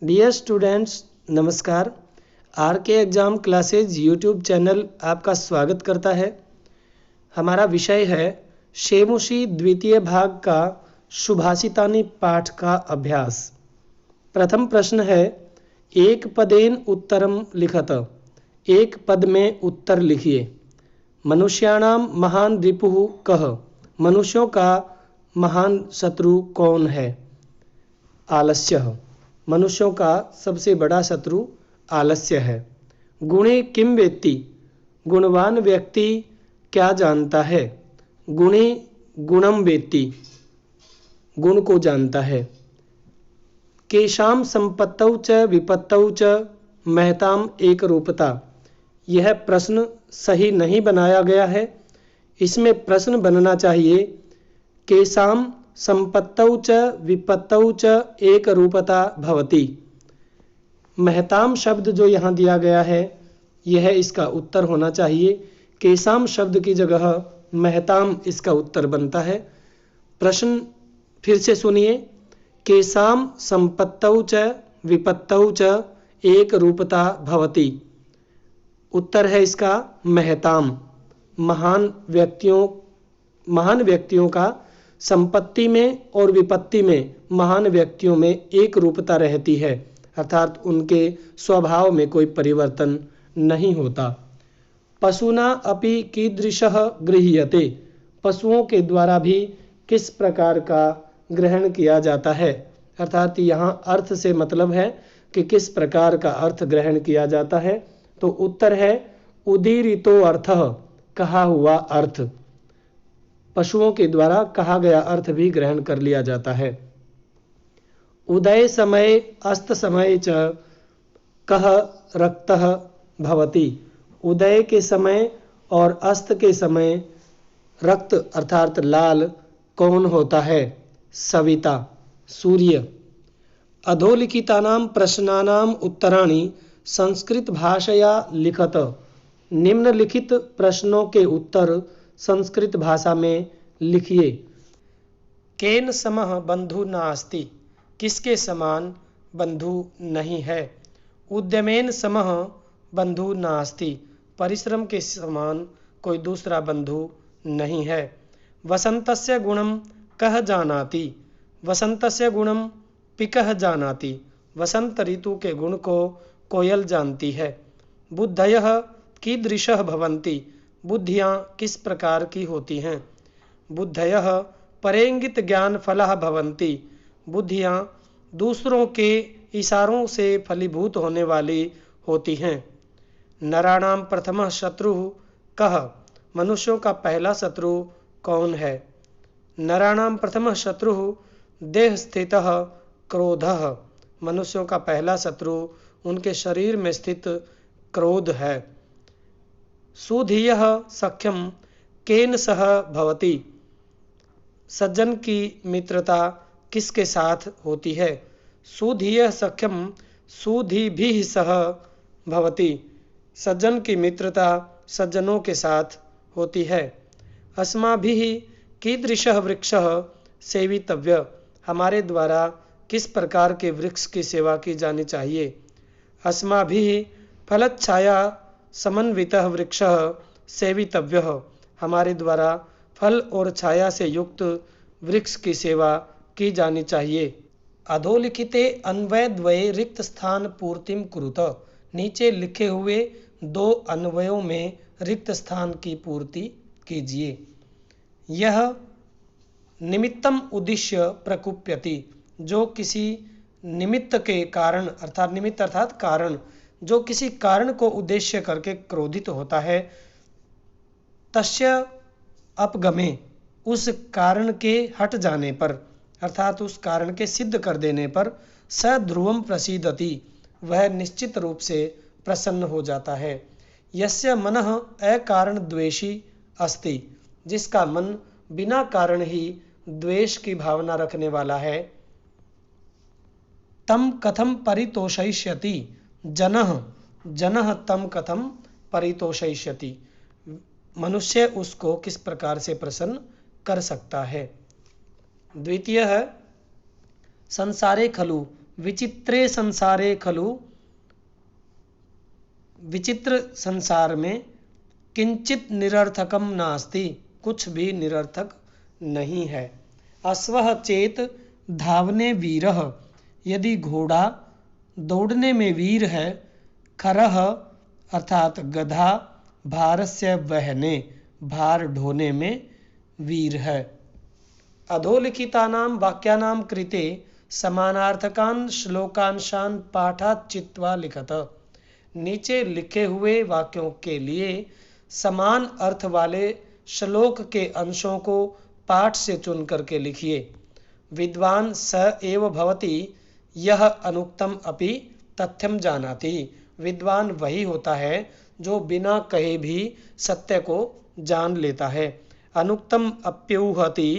Dear students, नमस्कार। Are के exam classes YouTube channel आपका स्वागत करता है। हमारा विषय है शेमुषी द्वितीय भाग का सुभाषितानि पाठ का अभ्यास। प्रथम प्रश्न है, एक पदेन उत्तरम लिखत। एक पद में उत्तर लिखिए। मनुष्याणाम महान रिपुः कः। मनुष्यों का महान शत्रु कौन है? आलस्यः। मनुष्यों का सबसे बड़ा शत्रु आलस्य है। गुणे किम वेत्ति। गुणवान व्यक्ति क्या जानता है? गुणे गुणम वेत्ति। गुण को जानता है। केशाम संपत्तौ च विपत्तौ च महताम एक रूपता। यह प्रश्न सही नहीं बनाया गया है। इसमें प्रश्न बनना चाहिए, केशाम संपत्तौ च विपत्तौ च एक रूपता भवति। महताम शब्द जो यहाँ दिया गया है, यह इसका उत्तर होना चाहिए। केशाम शब्द की जगह महताम इसका उत्तर बनता है। प्रश्न फिर से सुनिए, केशाम संपत्तौ च विपत्तौ च एक रूपता भवति। उत्तर है इसका महताम। महान व्यक्तियों का संपत्ति में और विपत्ति में, महान व्यक्तियों में एक रूपता रहती है, अर्थात उनके स्वभाव में कोई परिवर्तन नहीं होता। पशुना अपि कीदृशः गृह्यते। पशुओं के द्वारा भी किस प्रकार का ग्रहण किया जाता है, अर्थात यहाँ अर्थ से मतलब है कि किस प्रकार का अर्थ ग्रहण किया जाता है। तो उत्तर है उदीरितो अर्थः, कहा हुआ अर्थ। पशुओं के द्वारा कहा गया अर्थ भी ग्रहण कर लिया जाता है। उदय समय अस्त समय च कः रक्तः भवति। उदय के समय और अस्त के समय रक्त अर्थात लाल कौन होता है? सविता, सूर्य। अधोलिखितानां प्रश्नानां उत्तराणि संस्कृत भाषया लिखत। निम्नलिखित प्रश्नों के उत्तर संस्कृत भाषा में लिखिए। केन समः बंधु नास्ति। किसके समान बंधु नहीं है? उद्यमेन समः बंधु नास्ति। परिश्रम के समान कोई दूसरा बंधु नहीं है। वसंतस्य गुणं कः जानाति। वसंतस्य गुणं पिकः जानाति। वसंत ऋतु के गुण को कोयल जानती है। बुद्धयः कीदृशः भवन्ति। बुद्धियाँ किस प्रकार की होती हैं? बुद्धयः परेंगित ज्ञान फलः भवन्ति। बुद्धियाँ दूसरों के इशारों से फलीभूत होने वाली होती हैं। नराणाम प्रथमः शत्रुः कः। मनुष्यों का पहला शत्रु कौन है? नराणाम प्रथमः शत्रुः देह स्थितः क्रोधः। मनुष्यों का पहला शत्रु उनके शरीर में स्थित क्रोध है। सुधीयः सख्यम केन सह भवति। सज्जन की मित्रता किसके साथ होती है? सुधीयः सख्यम सुधीभिः सह भवति। सज्जन की मित्रता सज्जनों के साथ होती है। अस्माभिः कीदृशः वृक्षः सेवितव्य। हमारे द्वारा किस प्रकार के वृक्ष की सेवा की जानी चाहिए? अस्माभिः फलच्छाया समन्वितः वृक्षः सेवितव्यः। हमारे द्वारा फल और छाया से युक्त वृक्ष की सेवा की जानी चाहिए। अधोलिखिते अन्वयद्वये रिक्त स्थान पूर्तिम कुरुत। नीचे लिखे हुए दो अन्वयों में रिक्त स्थान की पूर्ति कीजिए। यह निमित्तम उद्दिश्य प्रकुप्यति। जो किसी निमित्त के कारण, अर्थात निमित्त अर्थात कारण, जो किसी कारण को उद्देश्य करके क्रोधित होता है। तस्य अपगमे, उस कारण के हट जाने पर, अर्थात उस कारण के सिद्ध कर देने पर, स ध्रुवम प्रसीदति, वह निश्चित रूप से प्रसन्न हो जाता है। यस्य मनः अकारण द्वेषी अस्ति। जिसका मन बिना कारण ही द्वेष की भावना रखने वाला है। तम कथम परितोषयिष्यति। जनः तम कथम परितोषयिष्यति। मनुष्य उसको किस प्रकार से प्रसन्न कर सकता है। द्वितीय है, संसारे खलु विचित्रे संसारे खलु, विचित्र संसार में किंचित निरर्थकम नास्ति, कुछ भी निरर्थक नहीं है। अश्वः चेत धावने वीरः, यदि घोड़ा दौड़ने में वीर है। खरः अर्थात गधा भारस्य वहने, भार ढोने में वीर है। अधोलिखितानां वाक्यानां कृते समानार्थकान् श्लोकांशान् पाठात् चित्वा लिखत। नीचे लिखे हुए वाक्यों के लिए समान अर्थ वाले श्लोक के अंशों को पाठ से चुन करके लिखिए। विद्वान स एव भवति यह अनुक्तम अपि तथ्यम जानाति। विद्वान वही होता है जो बिना कहे भी सत्य को जान लेता है। अनुक्तम अप्युहति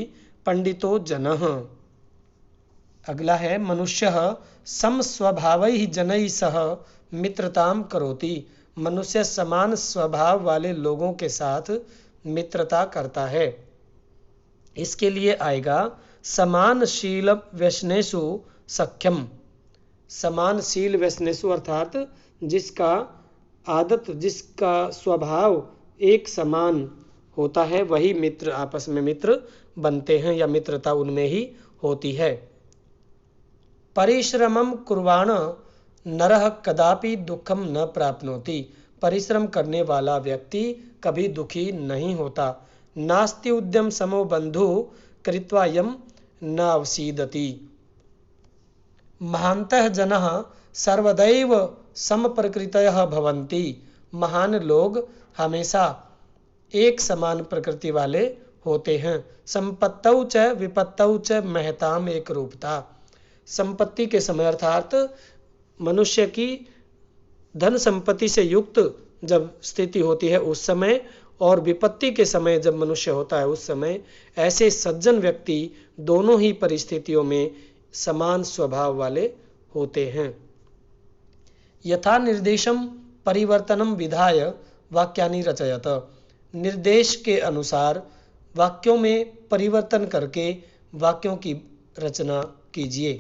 पंडितो जनः। अगला है मनुष्यः समस्वभावैः जनैः सह मित्रताम करोति। मनुष्य समान स्वभाव वाले लोगों के साथ मित्रता करता है। इसके लिए आएगा समानशील व्यसनेषु सख्यम। समानशील व्यसनेषु अर्थात जिसका आदत, जिसका स्वभाव एक समान होता है, वही मित्र आपस में मित्र बनते हैं या मित्रता उनमें ही होती है। परिश्रमं कुर्वाण नरः कदापि दुखम न प्राप्नोति। परिश्रम करने वाला व्यक्ति कभी दुखी नहीं होता। नास्ति उद्यम समो बंधु कृत्वा यम न अवसीदति। महान्तः जनः सर्वदैव समप्रकृतयः भवन्ति। महान लोग हमेशा एक समान प्रकृति वाले होते हैं। संपत्तौ च विपत्तौ च महताम एक रूपता। संपत्ति के समय अर्थात मनुष्य की धन संपत्ति से युक्त जब स्थिति होती है उस समय, और विपत्ति के समय जब मनुष्य होता है उस समय, ऐसे सज्जन व्यक्ति दोनों ही परिस्थितियों में समान स्वभाव वाले होते हैं। यथा निर्देशम परिवर्तनम विधाय वाक्यानि रचयत। निर्देश के अनुसार वाक्यों में परिवर्तन करके वाक्यों की रचना कीजिए।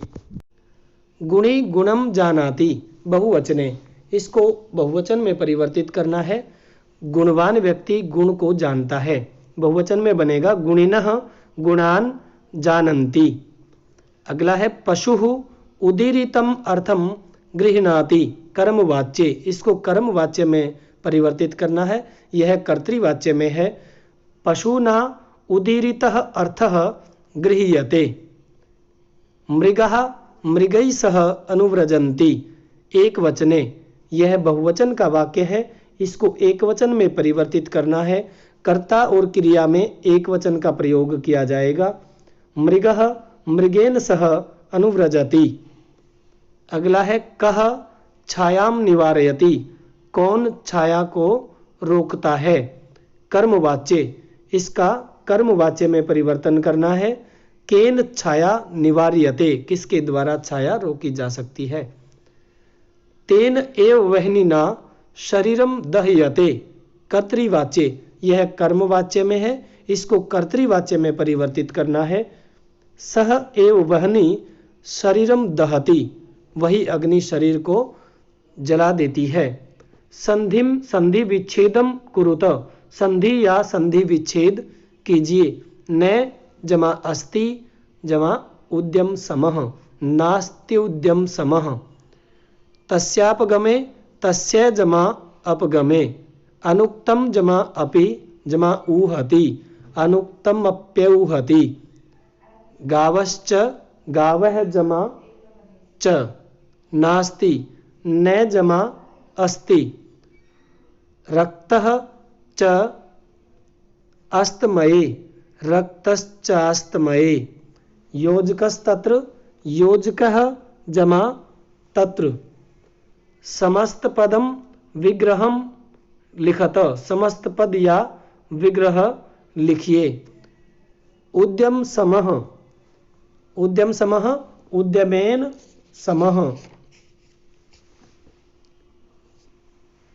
गुणी गुणम जानाति बहुवचने। इसको बहुवचन में परिवर्तित करना है। गुणवान व्यक्ति गुण को जानता है। बहुवचन में बनेगा गुणिनः गुणान जानन्ति। अगला है पशुः उदीरितम अर्थम गृह्णाति कर्मवाच्य। इसको कर्मवाच्य में परिवर्तित करना है। यह कर्तृवाच्य में है। पशुना उदीरितः अर्थः गृह्यते। मृगः मृगैः सह अनुव्रजन्ति। एक वचने। यह बहुवचन का वाक्य है। इसको एक वचन में परिवर्तित करना है। कर्ता और क्रिया में एक वचन का प्रयोग किया जाएगा। मृगः मृगेन सह अनुव्रजति। अगला है कः छायाम निवारयति। कौन छाया को रोकता है। कर्मवाच्य। इसका कर्मवाच्य में परिवर्तन करना है। केन छाया निवार्यते। किसके द्वारा छाया रोकी जा सकती है। तेन एव वह्निना शरीरम दह्यते। कर्तृवाच्य। यह कर्मवाच्य में है। इसको कर्तृवाच्य में परिवर्तित करना है। सह एव वह्नि शरीरम दहति। वही अग्नि शरीर को जला देती है। संधिम संधि विच्छेदम कुरुत। संधि या संधि विच्छेद कीजिए। न जमा अस्ति जमा उद्यम समः। नास्ति उद्यम समः। तस्यापगमे तस्य जमा अपगमे। अनुक्तम जमा अपि जमा ऊहति। अनुक्तम अप्यऊहति। गावश्च गावः जमा च। नास्ति न जमा अस्ति। रक्तः च अस्तमये। रक्तश्चास्तमये। योजकस्तत्र योजकः जमा तत्र। समस्त पदम विग्रहम लिखत। समस्त पद या विग्रह लिखिए। उद्यम समः। उद्यम समः उद्यमेन समः।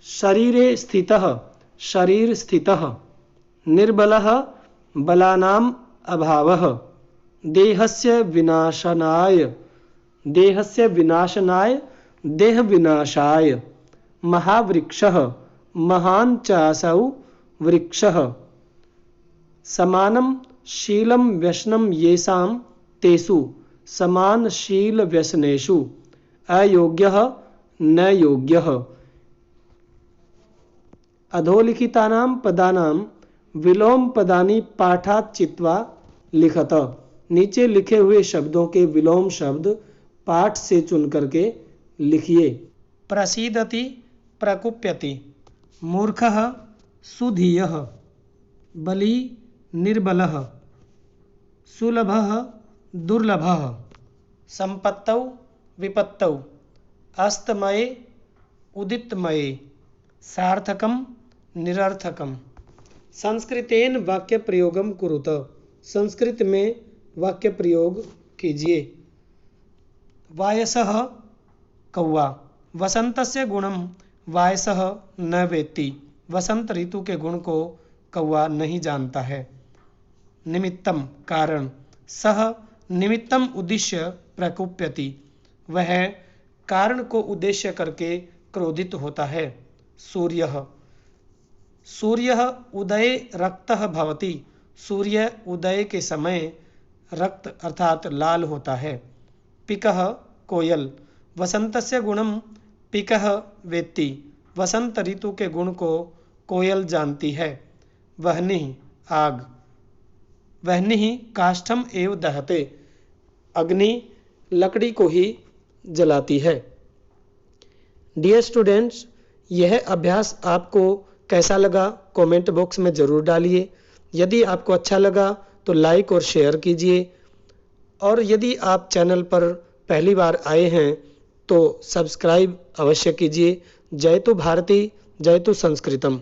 शरीरे स्थितः शरीर स्थितः। निर्बलः बलानाम अभावः। देहस्य विनाशनाय देहस्य विनाशनाय देह विनाशाय। महावृक्षः महान् चासौ वृक्षः। समानं शीलं व्यसनं येषां तेषु समानशील व्यसनेषु। अयोग्यः न योग्यः। अधोलिखितानां पदानां विलोम पदानि पाठात् चित्वा लिखत। नीचे लिखे हुए शब्दों के विलोम शब्द पाठ से चुन करके लिखिए। प्रसीदति प्रकुप्यति। मूर्खः सुधीयः। बली निर्बलः। सुलभः दुर्लभः। संपत्तौ विपत्तौ। अस्तमये उदितमये। सार्थकं निरर्थकम। संस्कृतेन वाक्य प्रयोगम कुरुत। संस्कृत में वाक्य प्रयोग कीजिए। वायसः कौवा। वसंतस्य गुणम वायसः न वेत्ति। वसंत ऋतु के गुण को कौवा नहीं जानता है। निमित्तम कारण। सह निमित्तम उद्देश्य प्रकुप्यति। वह कारण को उद्देश्य करके क्रोधित होता है। सूर्यः सूर्यः उदये रक्तः भवति। सूर्य उदय के समय रक्त अर्थात लाल होता है। पिकः कोयल। वसंतस्य गुणम पिकः वेत्ति। वसंत ऋतु के गुण को कोयल जानती है। वह्निः आग। वह्निः काष्ठम एव दहते। अग्नि लकड़ी को ही जलाती है। डियर स्टूडेंट्स, यह अभ्यास आपको कैसा लगा कमेंट बॉक्स में ज़रूर डालिए। यदि आपको अच्छा लगा तो लाइक और शेयर कीजिए, और यदि आप चैनल पर पहली बार आए हैं तो सब्सक्राइब अवश्य कीजिए। जय तो भारती, जय तो संस्कृतम।